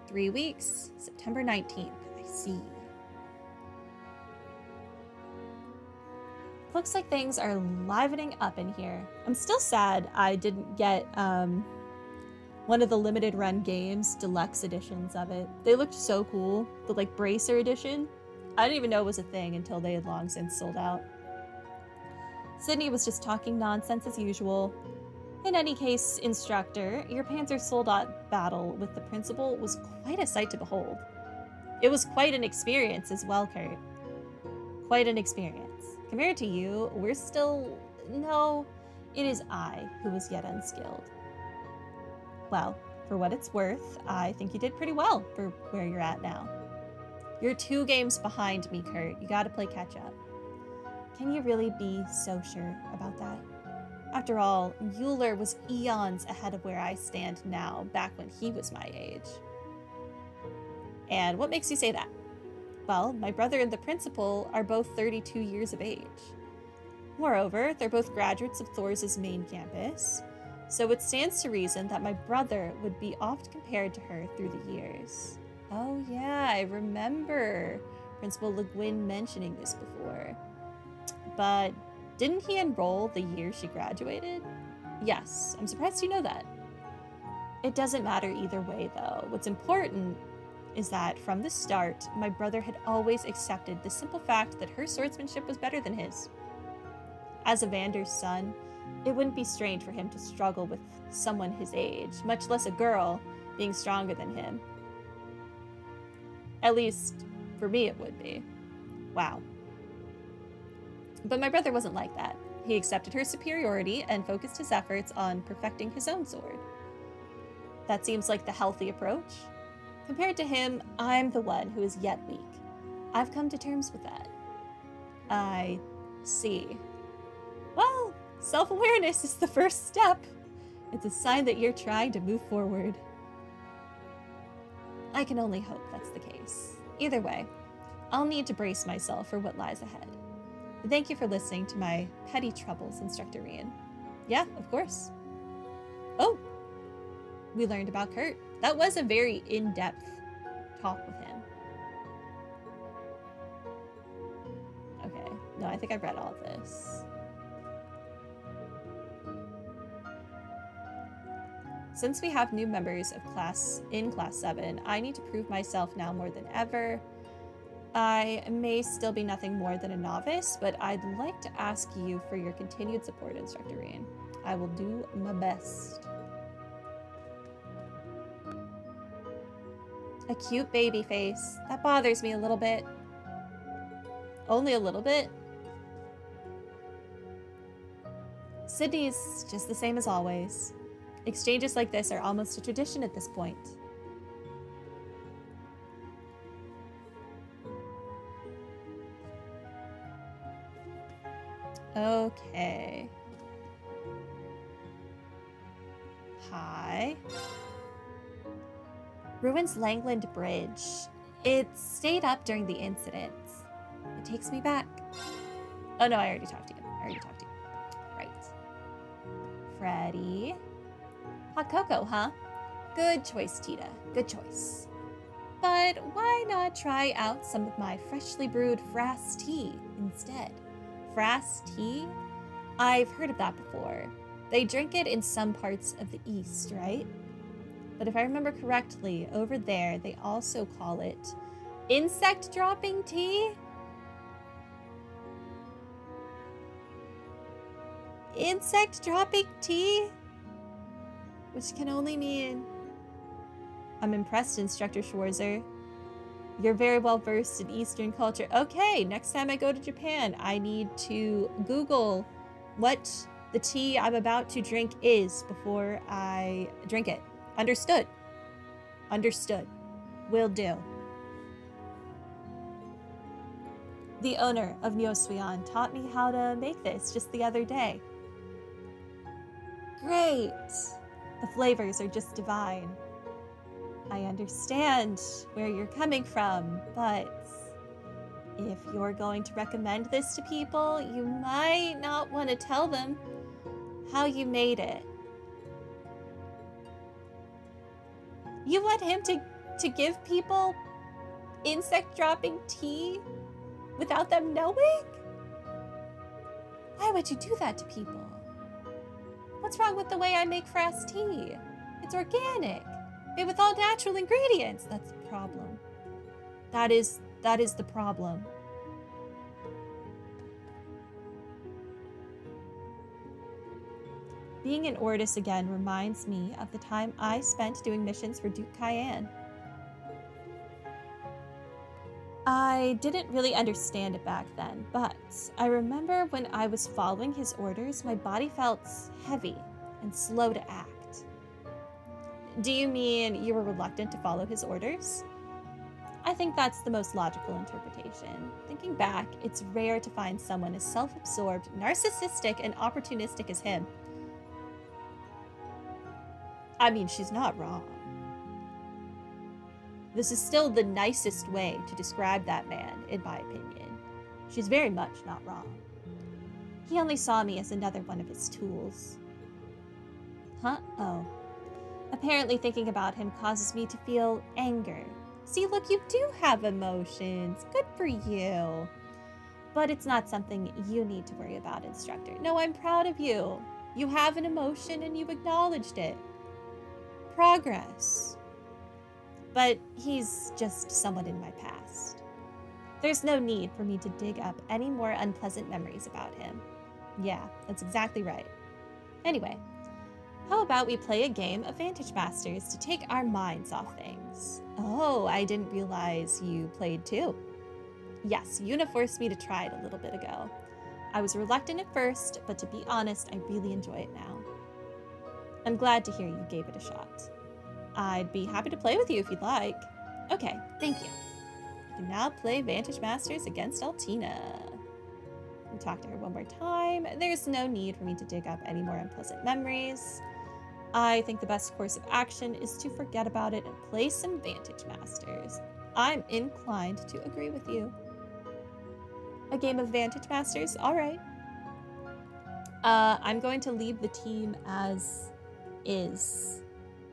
3 weeks. September 19th. I see. Looks like things are livening up in here. I'm still sad I didn't get one of the limited run games, deluxe editions of it. They looked so cool. The like bracer edition. I didn't even know it was a thing until they had long since sold out. Sydney was just talking nonsense as usual. In any case, instructor, your Panzer Soldat battle with the principal was quite a sight to behold. It was quite an experience as well, Kurt. Quite an experience. Compared to you, we're still... No, it is I who was yet unskilled. Well, for what it's worth, I think you did pretty well for where you're at now. You're 2 games behind me, Kurt. You gotta play catch up. Can you really be so sure about that? After all, Euler was eons ahead of where I stand now, back when he was my age. And what makes you say that? Well, my brother and the principal are both 32 years of age. Moreover, they're both graduates of Thor's main campus, so it stands to reason that my brother would be oft compared to her through the years. Oh yeah, I remember Principal Le Guin mentioning this before. But didn't he enroll the year she graduated? Yes, I'm surprised you know that. It doesn't matter either way, though. What's important is that from the start, my brother had always accepted the simple fact that her swordsmanship was better than his. As a Vander's son, it wouldn't be strange for him to struggle with someone his age, much less a girl being stronger than him. At least, for me it would be. Wow. But my brother wasn't like that. He accepted her superiority and focused his efforts on perfecting his own sword. That seems like the healthy approach. Compared to him, I'm the one who is yet weak. I've come to terms with that. I see. Well, self-awareness is the first step. It's a sign that you're trying to move forward. I can only hope that's the case. Either way, I'll need to brace myself for what lies ahead. Thank you for listening to my petty troubles, Instructor Rian. Yeah, of course. Oh, we learned about Kurt. That was a very in-depth talk with him. Okay, no, I think I've read all of this. Since we have new members of Class 7, I need to prove myself now more than ever. I may still be nothing more than a novice, but I'd like to ask you for your continued support, Instructor Rian. I will do my best. A cute baby face. That bothers me a little bit. Only a little bit. Sydney's just the same as always. Exchanges like this are almost a tradition at this point. Okay. Hi. Ruins Langland Bridge. It stayed up during the incident. It takes me back. Oh no, I already talked to you. Right. Freddy. Hot cocoa, huh? Good choice, Tita. Good choice. But why not try out some of my freshly brewed Frass tea instead? Frass tea? I've heard of that before. They drink it in some parts of the East, right? But if I remember correctly, over there they also call it insect dropping tea? Insect dropping tea? Which can only mean... I'm impressed, Instructor Schwarzer. You're very well versed in Eastern culture. Okay, next time I go to Japan, I need to Google what the tea I'm about to drink is before I drink it. Understood. Understood. Will do. The owner of Nyosuyan taught me how to make this just the other day. Great! The flavors are just divine. I understand where you're coming from, but if you're going to recommend this to people, you might not want to tell them how you made it. You want him to to give people insect dropping tea without them knowing? Why would you do that to people? What's wrong with the way I make Frass tea? It's organic, made with all natural ingredients. That's the problem. That is the problem. Being in Ordis again reminds me of the time I spent doing missions for Duke Cayenne. I didn't really understand it back then, but I remember when I was following his orders, my body felt heavy and slow to act. Do you mean you were reluctant to follow his orders? I think that's the most logical interpretation. Thinking back, it's rare to find someone as self-absorbed, narcissistic, and opportunistic as him. I mean, she's not wrong. This is still the nicest way to describe that man, in my opinion. She's very much not wrong. He only saw me as another one of his tools. Huh? Oh. Apparently thinking about him causes me to feel anger. See, look, you do have emotions. Good for you. But it's not something you need to worry about, instructor. No, I'm proud of you. You have an emotion and you've acknowledged it. Progress. But he's just someone in my past. There's no need for me to dig up any more unpleasant memories about him. Yeah, that's exactly right. Anyway, how about we play a game of Vantage Masters to take our minds off things? Oh, I didn't realize you played too. Yes, Yuna forced me to try it a little bit ago. I was reluctant at first, but to be honest, I really enjoy it now. I'm glad to hear you gave it a shot. I'd be happy to play with you if you'd like. Okay, thank you. You can now play Vantage Masters against Altina. We talk to her one more time. There's no need for me to dig up any more unpleasant memories. I think the best course of action is to forget about it and play some Vantage Masters. I'm inclined to agree with you. A game of Vantage Masters? All right. I'm going to leave the team as is.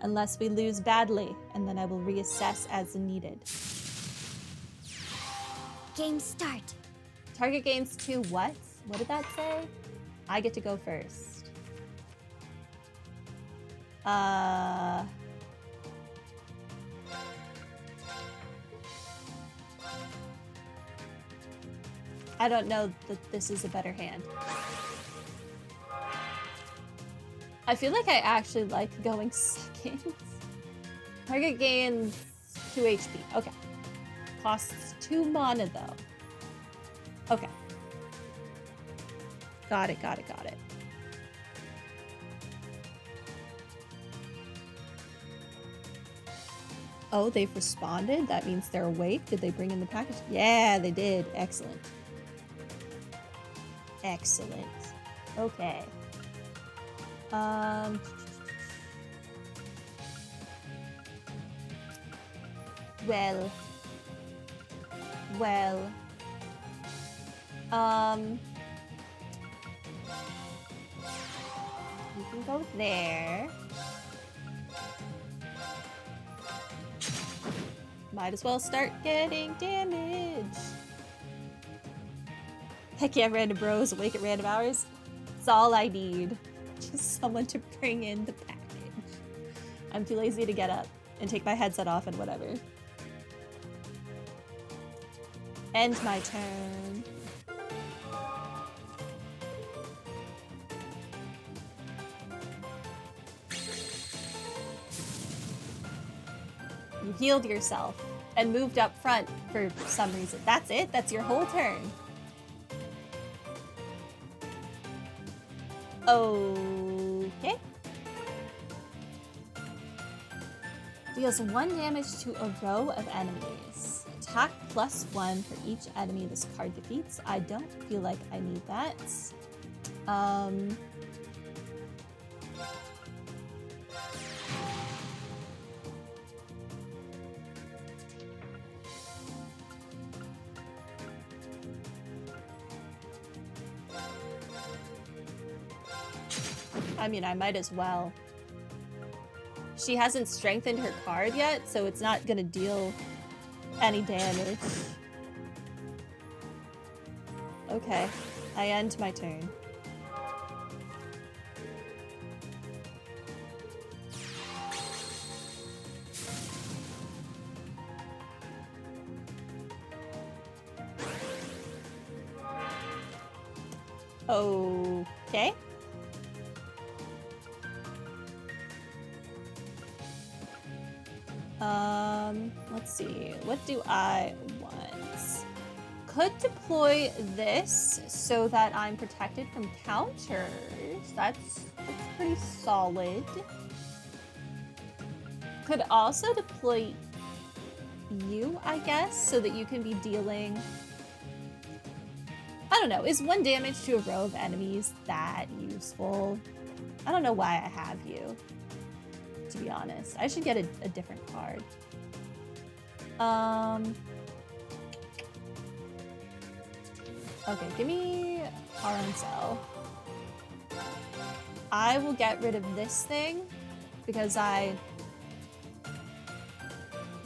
Unless we lose badly, and then I will reassess as needed. Game start. Target gains 2 what? What did that say? I get to go first. I don't know that this is a better hand. I feel like I actually like going second. Target gains 2 HP. Okay. Costs 2 mana though. Okay. Got it. Oh, they've responded? That means they're awake? Did they bring in the package? Yeah, they did. Excellent. Excellent. Okay. Well. You can go there. Might as well start getting damage. Heck yeah, random bros awake at random hours. It's all I need. Just someone to bring in the package. I'm too lazy to get up and take my headset off and whatever. End my turn. You healed yourself and moved up front for some reason. That's it? That's your whole turn. Okay. Deals 1 damage to a row of enemies. Attack +1 for each enemy this card defeats. I don't feel like I need that. I mean, I might as well. she hasn't strengthened her card yet, so it's not gonna deal any damage. Okay, I end my turn. Okay. Let's see. What do I want? Could deploy this so that I'm protected from counters. That's pretty solid. Could also deploy you, I guess, so that you can be dealing... I don't know. Is 1 damage to a row of enemies that useful? I don't know why I have you, to be honest. I should get a different card. Okay, give me Arancel. I will get rid of this thing because I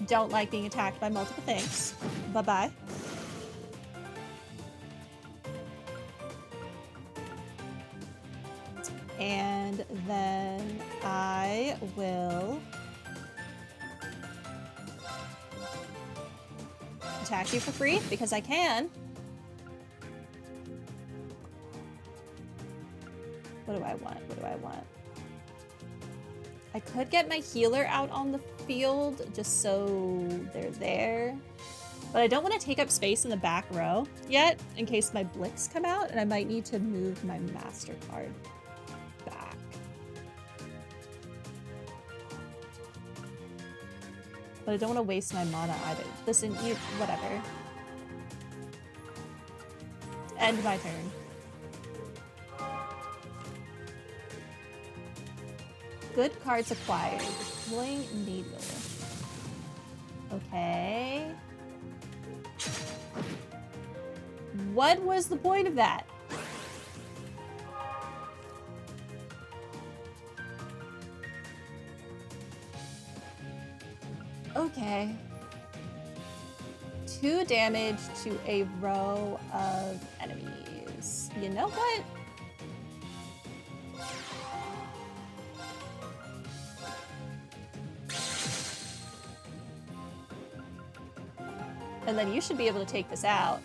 don't like being attacked by multiple things. Bye-bye. And then I will attack you for free because I can. What do I want? What do I want? I could get my healer out on the field just so they're there. But I don't want to take up space in the back row yet in case my Blicks come out, and I might need to move my Master card back. But I don't want to waste my mana either. Listen, you... whatever. End my turn. Good cards acquired. Deploying Needler. Okay. What was the point of that? Okay. 2 damage to a row of enemies. You know what? And then you should be able to take this out.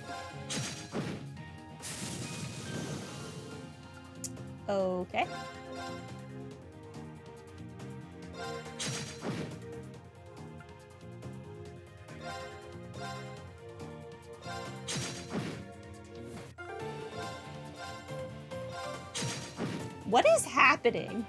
Okay. What is happening?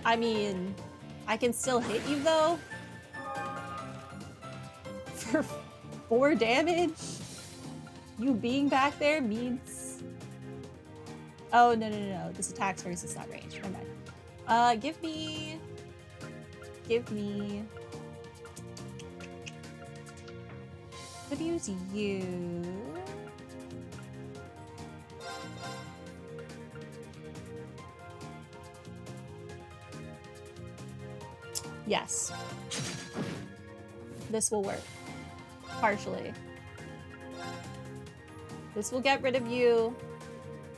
I mean, I can still hit you though. For 4 damage? You being back there means... Oh, no. This attacks first, it's not range. Never mind. Give me... Could use you. Yes. This will work. Partially. This will get rid of you.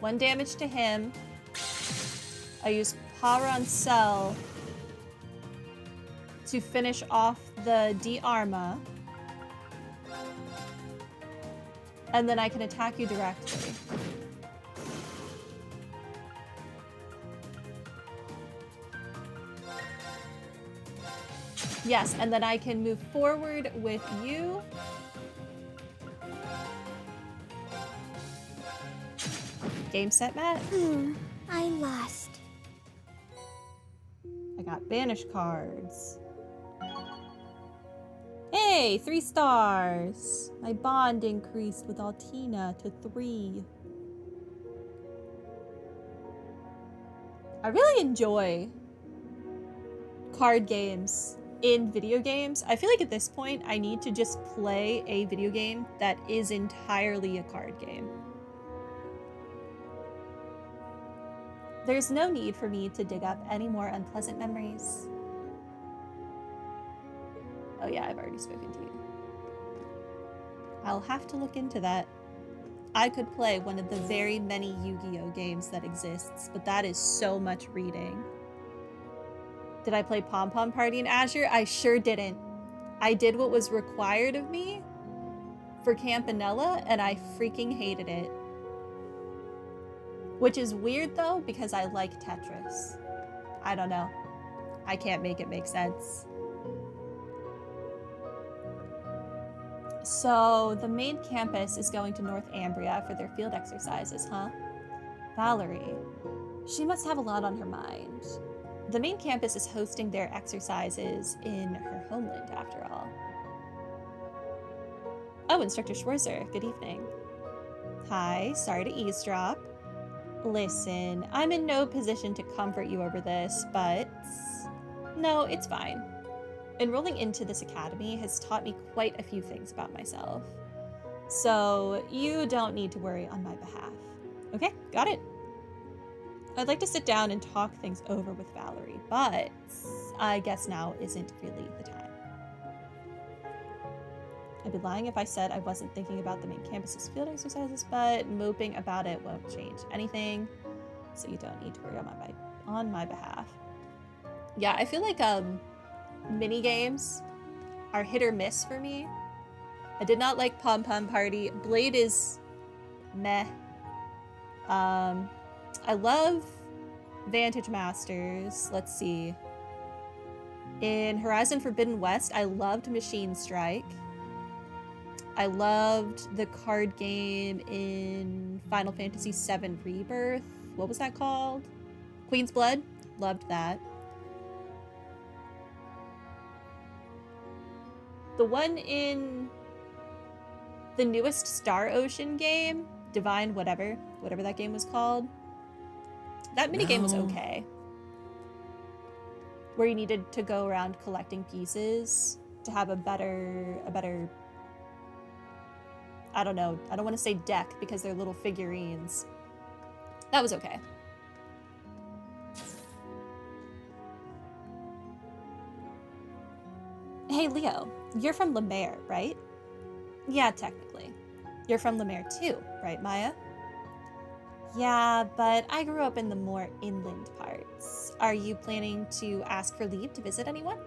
1 damage to him. I use Parancel to finish off the de-arma. And then I can attack you directly. Yes, and then I can move forward with you. Game set, Matt? I lost. I got banish cards. Hey, 3 stars. My bond increased with Altina to 3. I really enjoy card games in video games. I feel like at this point I need to just play a video game that is entirely a card game. There's no need for me to dig up any more unpleasant memories. Oh yeah, I've already spoken to you. I'll have to look into that. I could play one of the very many Yu-Gi-Oh games that exists, but that is so much reading. Did I play Pom Pom Party in Azure? I sure didn't. I did what was required of me for Campanella, and I freaking hated it. Which is weird though, because I like Tetris. I don't know. I can't make it make sense. So the main campus is going to North Ambria for their field exercises, huh? Valerie. She must have a lot on her mind. The main campus is hosting their exercises in her homeland, after all. Oh, Instructor Schwarzer, good evening. Hi, sorry to eavesdrop. Listen, I'm in no position to comfort you over this, but no, it's fine. Enrolling into this academy has taught me quite a few things about myself. So you don't need to worry on my behalf. Okay, got it. I'd like to sit down and talk things over with Valerie, but I guess now isn't really the time. I'd be lying if I said I wasn't thinking about the main campus's field exercises, but moping about it won't change anything, so you don't need to worry on my behalf. Yeah, I feel like mini games are hit or miss for me. I did not like Pom Pom Party. Blade is meh. I love Vantage Masters. Let's see. In Horizon Forbidden West, I loved Machine Strike. I loved the card game in Final Fantasy VII Rebirth. What was that called? Queen's Blood. Loved that. The one in the newest Star Ocean game, Divine whatever that game was called. That minigame was okay. Where you needed to go around collecting pieces to have a better, I don't know, I don't want to say deck because they're little figurines. That was okay. Hey Leo, you're from Lemaire, right? Yeah, technically. You're from Lemaire too, right Maya? Yeah, but I grew up in the more inland parts. Are you planning to ask for leave to visit anyone?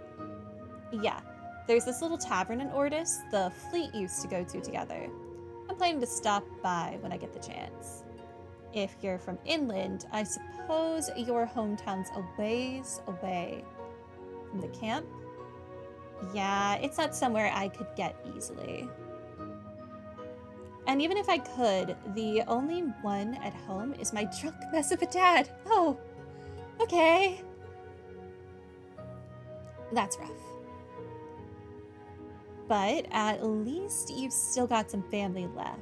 Yeah, there's this little tavern in Ordis the fleet used to go to together. I'm planning to stop by when I get the chance. If you're from inland, I suppose your hometown's a ways away from the camp? Yeah, it's not somewhere I could get easily. And even if I could, the only one at home is my drunk mess of a dad. Oh, okay. That's rough. But at least you've still got some family left,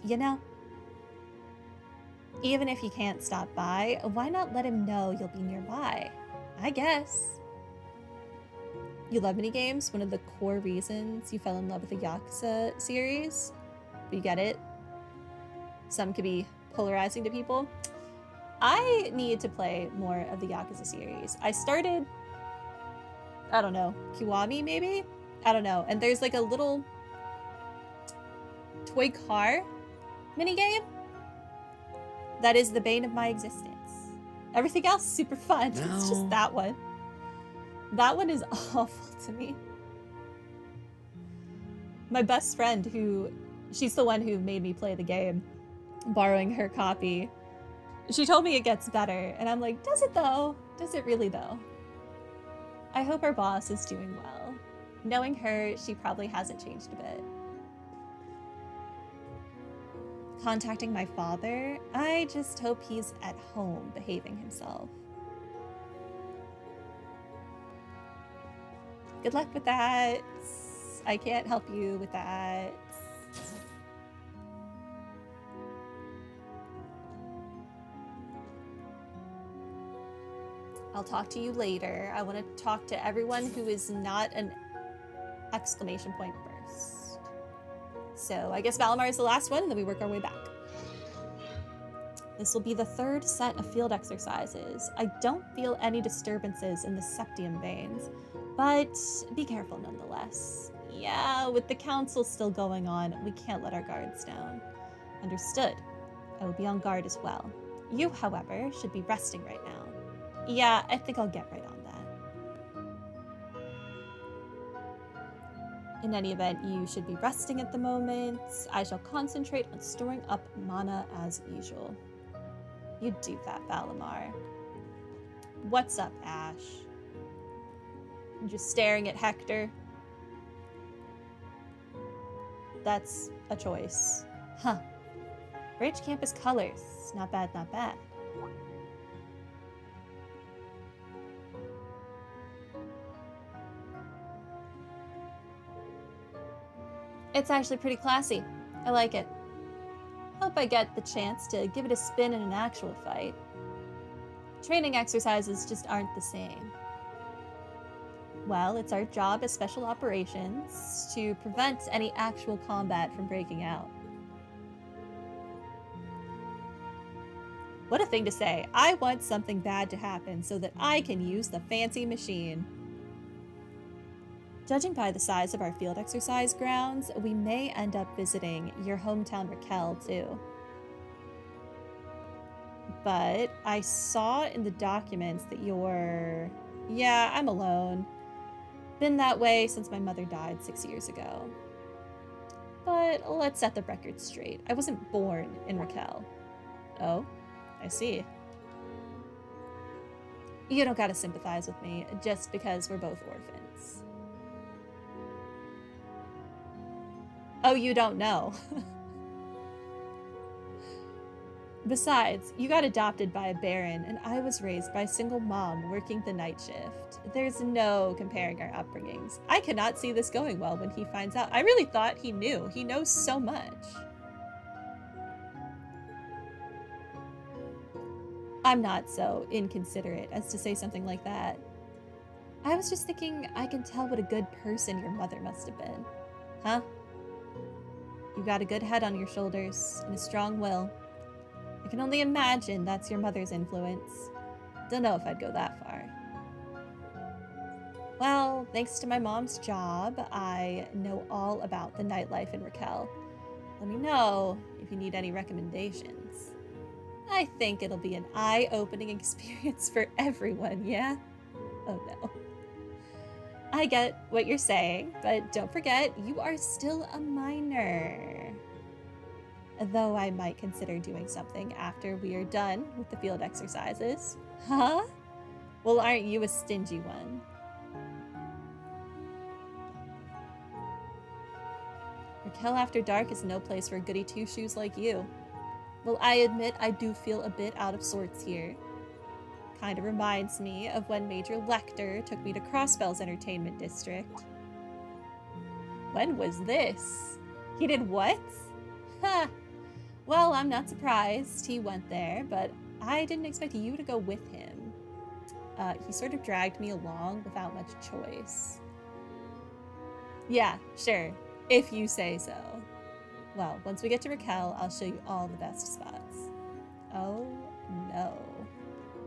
you know? Even if you can't stop by, why not let him know you'll be nearby? I guess. You love minigames, one of the core reasons you fell in love with the Yakuza series. You get it? Some could be polarizing to people. I need to play more of the Yakuza series. I started, I don't know, Kiwami maybe? I don't know. And there's like a little toy car minigame that is the bane of my existence. Everything else super fun. No. It's just that one. That one is awful to me. My best friend she's the one who made me play the game, borrowing her copy. She told me it gets better, and I'm like, does it though? Does it really though? I hope our boss is doing well. Knowing her, she probably hasn't changed a bit. Contacting my father? I just hope he's at home behaving himself. Good luck with that. I can't help you with that. I'll talk to you later. I want to talk to everyone who is not an exclamation point first. So I guess Valimar is the last one, and then we work our way back. This will be the third set of field exercises. I don't feel any disturbances in the septium veins, but be careful nonetheless. Yeah, with the council still going on, we can't let our guards down. Understood. I will be on guard as well. You, however, should be resting right now. Yeah, I think I'll get right on that. In any event, you should be resting at the moment. I shall concentrate on storing up mana as usual. You do that, Valimar. What's up, Ash? I'm just staring at Hector. That's a choice. Huh. Bridge campus colors. Not bad, not bad. It's actually pretty classy. I like it. Hope I get the chance to give it a spin in an actual fight. Training exercises just aren't the same. Well, it's our job as special operations to prevent any actual combat from breaking out. What a thing to say. I want something bad to happen so that I can use the fancy machine. Judging by the size of our field exercise grounds, we may end up visiting your hometown Raquel too. But I saw in the documents that you're... Yeah, I'm alone. Been that way since my mother died 6 years ago. But let's set the record straight. I wasn't born in Raquel. Oh, I see. You don't gotta sympathize with me just because we're both orphans. Oh, you don't know. Besides, you got adopted by a baron, and I was raised by a single mom working the night shift. There's no comparing our upbringings. I cannot see this going well when he finds out. I really thought he knew. He knows so much. I'm not so inconsiderate as to say something like that. I was just thinking I can tell what a good person your mother must have been. Huh? You got a good head on your shoulders and a strong will. I can only imagine that's your mother's influence. Don't know if I'd go that far. Well, thanks to my mom's job, I know all about the nightlife in Raquel. Let me know if you need any recommendations. I think it'll be an eye-opening experience for everyone, yeah? Oh no. I get what you're saying, but don't forget, you are still a minor. Though I might consider doing something after we are done with the field exercises. Huh? Well, aren't you a stingy one? Raquel After Dark is no place for goody two-shoes like you. Well, I admit I do feel a bit out of sorts here. Kinda reminds me of when Major Lecter took me to Crossbell's entertainment district. When was this? He did what? Ha! Well, I'm not surprised he went there, but I didn't expect you to go with him. He sort of dragged me along without much choice. Yeah, sure, if you say so. Well, once we get to Raquel, I'll show you all the best spots. Oh, no.